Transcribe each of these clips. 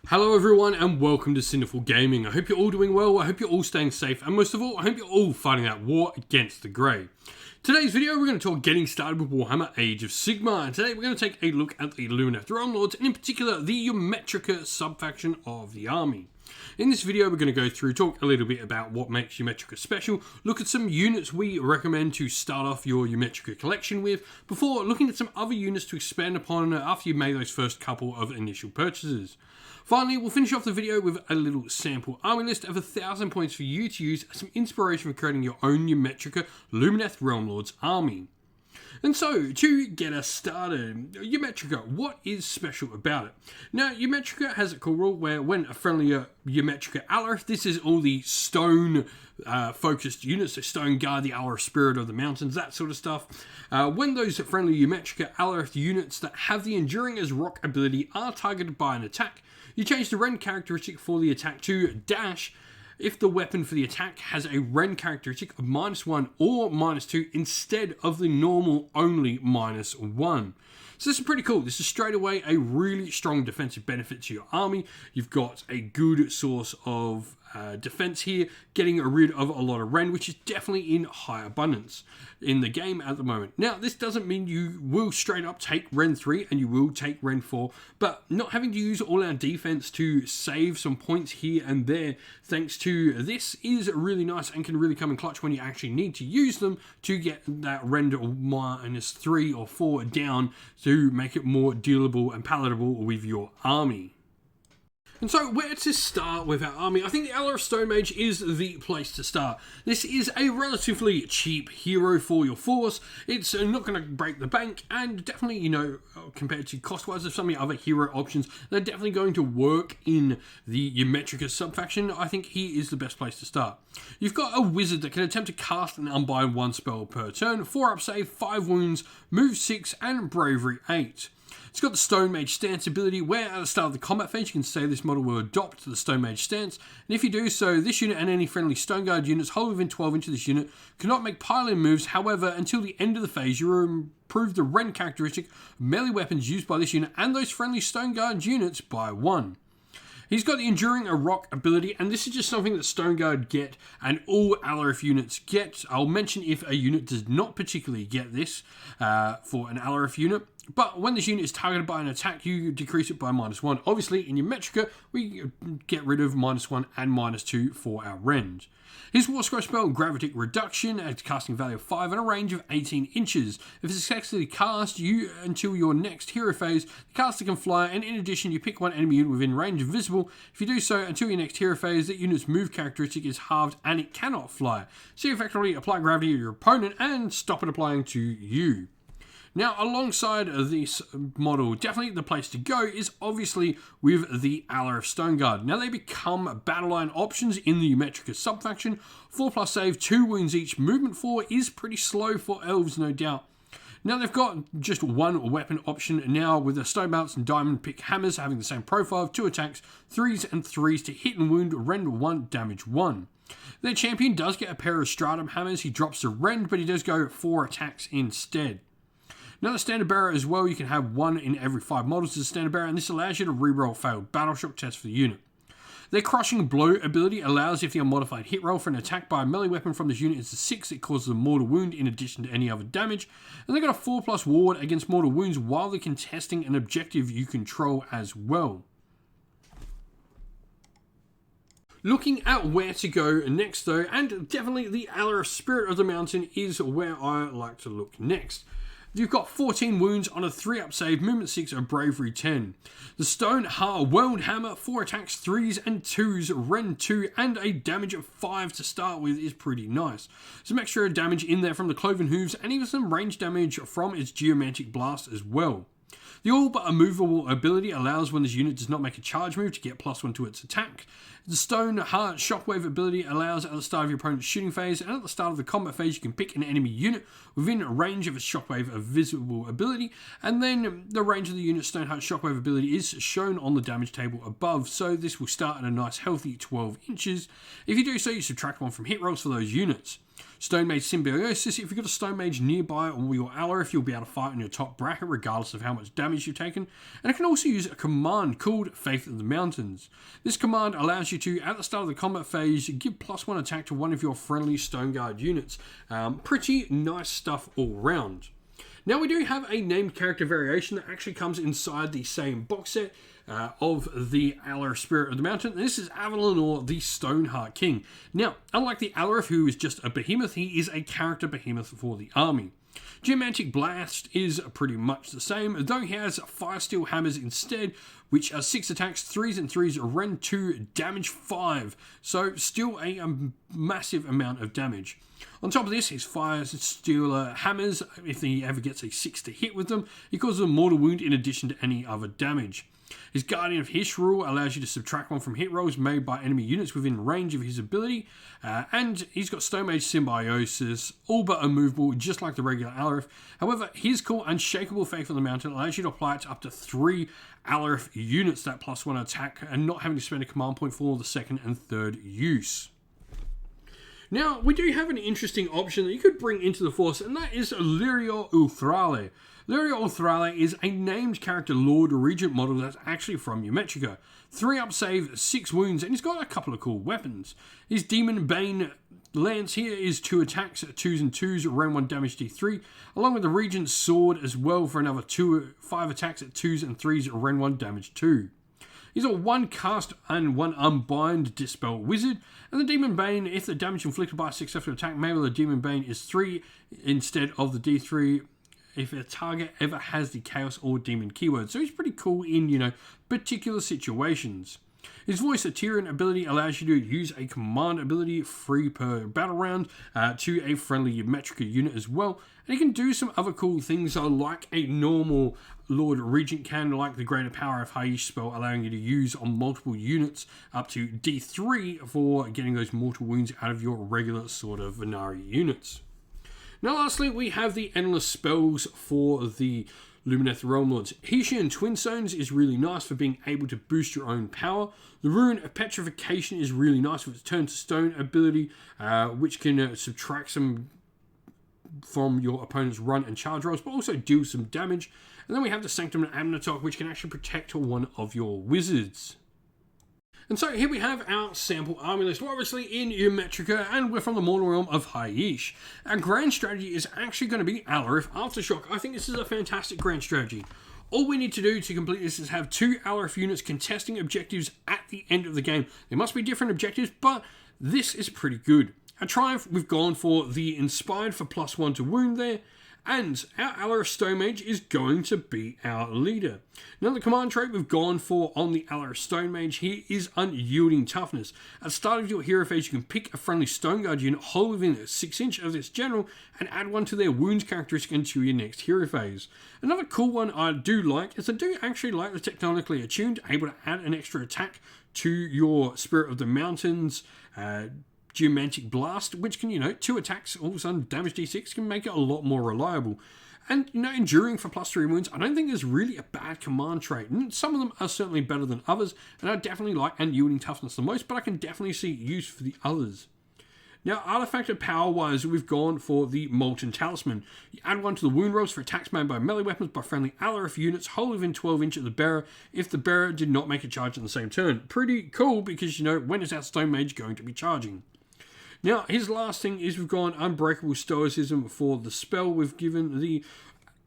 Hello everyone and welcome to Sinful Gaming. I hope you're all doing well, I hope you're all staying safe, and most of all, I hope you're all fighting that war against the Grey. Today's video, we're going to talk getting started with Warhammer Age of Sigmar, and today we're going to take a look at the Lumineth Realm Lords, and in particular, the Ymetrica sub-faction of the army. In this video, we're going to go through, talk a little bit about what makes Ymetrica special, look at some units we recommend to start off your Ymetrica collection with, before looking at some other units to expand upon after you've made those first couple of initial purchases. Finally, we'll finish off the video with a little sample army list of 1,000 points for you to use as some inspiration for creating your own Ymetrica Lumineth Realm Lords army. And so, to get us started, Ymetrica, what is special about it? Now, Ymetrica has a cool rule where when a friendly Ymetrica Alarith, this is all the stone focused units, so Stone Guard, the Alarith Spirit of the Mountains, that sort of stuff. When those friendly Ymetrica Alarith units that have the Enduring as Rock ability are targeted by an attack, you change the Rend characteristic for the attack to dash if the weapon for the attack has a Rend characteristic of -1 or -2 instead of the normal only -1. So this is pretty cool. This is straight away a really strong defensive benefit to your army. You've got a good source of defense here, getting rid of a lot of Rend, which is definitely in high abundance in the game at the moment. Now, this doesn't mean you will straight up take Rend 3 and you will take Rend 4, but not having to use all our defense to save some points here and there, thanks to this, is really nice and can really come in clutch when you actually need to use them to get that Rend -3 or 4 down to make it more dealable and palatable with your army. And so, where to start with our army? I think the Alarith Stone Mage is the place to start. This is a relatively cheap hero for your force. It's not going to break the bank, and definitely, compared to cost-wise of some of the other hero options, they're definitely going to work in the Ymetrica sub-faction. I think he is the best place to start. You've got a wizard that can attempt to cast and unbind 1 spell per turn, 4 up save, 5 wounds, move 6, and bravery 8. It's got the Stone Mage stance ability, where at the start of the combat phase you can say this model will adopt the Stone Mage stance, and if you do so, this unit and any friendly Stone Guard units held within 12 inches of this unit cannot make pile-in moves. However, until the end of the phase, you improve the Rend characteristic of melee weapons used by this unit and those friendly Stone Guard units by 1. He's got the Enduring a Rock ability, and this is just something that Stone Guard get and all Alarith units get. I'll mention if a unit does not particularly get this for an Alarith unit. But when this unit is targeted by an attack, you decrease it by -1. Obviously, in Ymetrica, we get rid of -1 and -2 for our Rend. His War Scroll spell, Gravitic Reduction, at a casting value of 5 and a range of 18 inches. If it's successfully cast you until your next hero phase, the caster can fly, and in addition, you pick one enemy unit within range of visible. If you do so until your next hero phase, that unit's move characteristic is halved and it cannot fly. So you effectively apply gravity to your opponent and stop it applying to you. Now, alongside this model, definitely the place to go is obviously with the Alarith Stone Guard. Now, they become battle line options in the Ymetrica sub-faction. 4+ save, 2 wounds each. Movement 4 is pretty slow for elves, no doubt. Now, they've got just one weapon option now, with the Stone Mounts and Diamond Pick Hammers having the same profile, 2 attacks, 3s and 3s to hit and wound, Rend 1, damage 1. Their champion does get a pair of Stratum Hammers. He drops the Rend, but he does go 4 attacks instead. Now, the Standard Bearer as well, you can have 1 in every 5 models as a Standard Bearer, and this allows you to reroll failed battle shock tests for the unit. Their Crushing Blow ability allows if the unmodified hit roll for an attack by a melee weapon from this unit is a 6, it causes a mortal wound in addition to any other damage. And they've got a 4+ ward against mortal wounds while they're contesting an objective you control as well. Looking at where to go next though, and definitely the Alarith Spirit of the Mountain is where I like to look next. You've got 14 wounds on a 3-up save, movement 6, a bravery 10. The Stone Heart World Hammer, 4 attacks, 3s and 2s, Rend 2, and a damage of 5 to start with is pretty nice. Some extra damage in there from the Cloven Hooves, and even some range damage from its Geomantic Blast as well. The All But Immovable ability allows when this unit does not make a charge move to get +1 to its attack. The Stone Heart Shockwave ability allows at the start of your opponent's shooting phase and at the start of the combat phase you can pick an enemy unit within range of a Shockwave visible ability, and then the range of the unit's Stone Heart Shockwave ability is shown on the damage table above, so this will start at a nice healthy 12 inches. If you do so, you subtract 1 from hit rolls for those units. Stone Mage Symbiosis, if you've got a Stone Mage nearby or your Alarith, you'll be able to fight in your top bracket regardless of how much damage damage you've taken, and it can also use a command called Faith of the Mountains. This command allows you to, at the start of the combat phase, give +1 attack to one of your friendly Stone Guard units. Pretty nice stuff all round. Now we do have a named character variation that actually comes inside the same box set of the Alarith Spirit of the Mountain. And this is Avalanor, the Stoneheart King. Now, unlike the Alarith, who is just a behemoth, he is a character behemoth for the army. Geomantic Blast is pretty much the same, though he has Fire Steel Hammers instead, which are 6 attacks, 3s and 3s, rend 2, damage 5. So still a massive amount of damage. On top of this, his Fire Steel Hammers, if he ever gets a 6 to hit with them, he causes a mortal wound in addition to any other damage. His Guardian of Hish rule allows you to subtract 1 from hit rolls made by enemy units within range of his ability, and he's got Stone Mage Symbiosis, all but immovable, just like the regular Alarith. However, his cool Unshakable Faith on the Mountain allows you to apply it to up to 3 Alarith units, that +1 attack, and not having to spend a command point for the second and third use. Now, we do have an interesting option that you could bring into the force, and that is Lirio Ulthrale. Lirio Ulthrale is a named character Lord Regent model that's actually from Ymetrica. 3 up save, 6 wounds, and he's got a couple of cool weapons. His Demon Bane Lance here is 2 attacks at 2s and 2s, round 1 damage D3, along with the Regent's Sword as well for another 5 attacks at 2s and 3s, round 1 damage 2. He's a 1 cast and 1 unbind Dispel Wizard, and the Demon Bane, if the damage inflicted by a successful attack made with the Demon Bane is 3 instead of the D3, if a target ever has the Chaos or Demon keyword. So he's pretty cool in, particular situations. His Voice of Tyrion ability allows you to use a command ability free per battle round to a friendly Ymetrica unit as well. And he can do some other cool things like a normal Lord Regent can, like the Greater Power of Haish spell, allowing you to use on multiple units up to D3 for getting those mortal wounds out of your regular sort of Venari units. Now lastly, we have the Endless Spells for the Lumineth Realm Lords. Hesian Twin Stones is really nice for being able to boost your own power. The Rune of Petrification is really nice with its Turn to Stone ability, which can subtract some from your opponent's run and charge rolls, but also deal some damage. And then we have the Sanctum of Amnatok, which can actually protect one of your wizards. And so here we have our sample army list. We're obviously in Ymetrica, and we're from the mortal realm of Haish. Our grand strategy is actually going to be Alarith Aftershock. I think this is a fantastic grand strategy. All we need to do to complete this is have 2 Alarith units contesting objectives at the end of the game. There must be different objectives, but this is pretty good. At Triumph, we've gone for the Inspired for +1 to wound there, and our Alarith Stone Mage is going to be our leader. Now the command trait we've gone for on the Alarith Stone Mage here is Unyielding Toughness. At the start of your hero phase, you can pick a friendly Stone Guard unit, hold within 6 inch of this general, and add 1 to their wounds characteristic into your next hero phase. Another cool one I do like is I do actually like the Technically Attuned, able to add an extra attack to your Spirit of the Mountains Geomantic Blast, which can, 2 attacks, all of a sudden damage D6 can make it a lot more reliable. And, Enduring for +3 wounds, I don't think there's really a bad command trait. Some of them are certainly better than others, and I definitely like Unyielding Toughness the most, but I can definitely see use for the others. Now, artifacted power-wise, we've gone for the Molten Talisman. You add 1 to the wound rolls for attacks made by melee weapons by friendly Alarith units, wholly within 12 inch of the bearer, if the bearer did not make a charge on the same turn. Pretty cool, because, when is our Stone Mage going to be charging? Now, his last thing is we've gone Unbreakable Stoicism for the spell. We've given the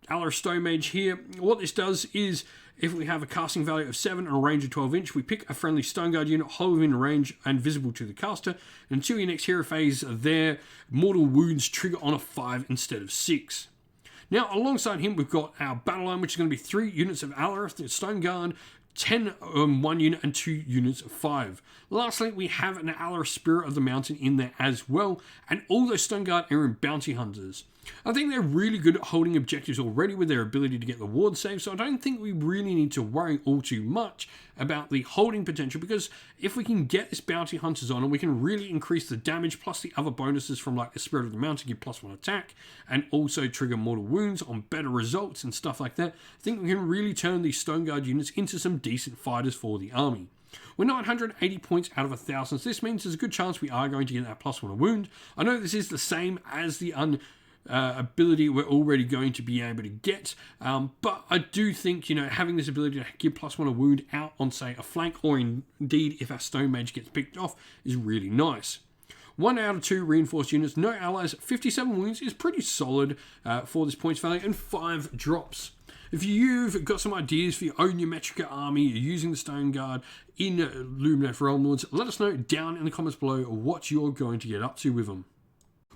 Alarith Stone Mage here. What this does is, if we have a casting value of 7 and a range of 12 inch, we pick a friendly Stone Guard unit, hold within range and visible to the caster. And until your next hero phase, their mortal wounds trigger on a 5 instead of 6. Now, alongside him, we've got our battle line, which is going to be 3 units of Alarith, the Stone Guard, 10 1 unit and 2 units of 5. Lastly, we have an Alarith Spirit of the Mountain in there as well, and all those Stone Guard are in Bounty Hunters. I think they're really good at holding objectives already with their ability to get the ward save, so I don't think we really need to worry all too much about the holding potential, because if we can get this Bounty Hunters on, and we can really increase the damage plus the other bonuses from like the Spirit of the Mountain, give +1 attack, and also trigger mortal wounds on better results and stuff like that, I think we can really turn these Stone Guard units into some decent fighters for the army. We're 980 points out of 1,000, so this means there's a good chance we are going to get that +1 wound. I know this is the same as the ability we're already going to be able to get. But I do think, having this ability to give +1 a wound out on, say, a flank, or indeed if our Stone Mage gets picked off, is really nice. 1 out of 2 reinforced units, no allies, 57 wounds is pretty solid for this points value, and 5 drops. If you've got some ideas for your own Ymetrica army, you're using the Stone Guard in Lumineth Realm Lords, let us know down in the comments below what you're going to get up to with them.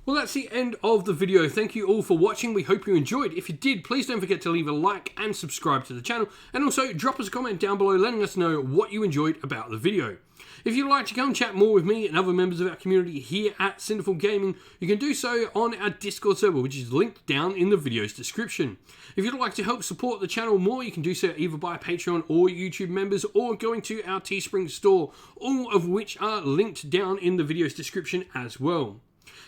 Well, that's the end of the video. Thank you all for watching. We hope you enjoyed. If you did, please don't forget to leave a like and subscribe to the channel. And also, drop us a comment down below letting us know what you enjoyed about the video. If you'd like to come and chat more with me and other members of our community here at Cinderful Gaming, you can do so on our Discord server, which is linked down in the video's description. If you'd like to help support the channel more, you can do so either by Patreon or YouTube members, or going to our Teespring store, all of which are linked down in the video's description as well.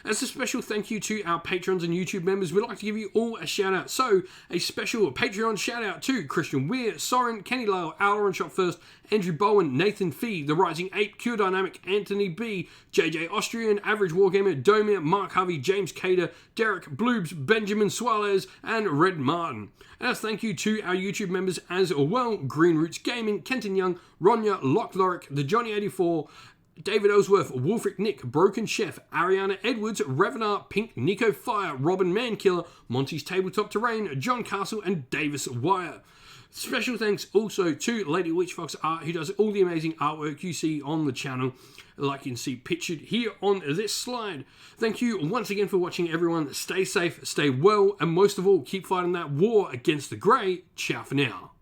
As a special thank you to our patrons and YouTube members, we'd like to give you all a shout out. So, a special Patreon shout out to Christian Weir, Soren, Kenny Lyle, Aaron Shot First, Andrew Bowen, Nathan Fee, The Rising Ape, Q Dynamic, Anthony B, JJ Austrian, Average Wargamer, Domir, Mark Harvey, James Cader, Derek Bloobs, Benjamin Suarez, and Red Martin. And as thank you to our YouTube members as well: Green Roots Gaming, Kenton Young, Ronya, Lock Lorick, The Johnny84, David Ellsworth, Wolfric Nick, Broken Chef, Ariana Edwards, Revenar, Pink, Nico Fire, Robin Mankiller, Monty's Tabletop Terrain, John Castle, and Davis Wire. Special thanks also to Lady Witchfox Art, who does all the amazing artwork you see on the channel, like you can see pictured here on this slide. Thank you once again for watching, everyone. Stay safe, stay well, and most of all, keep fighting that war against the Grey. Ciao for now.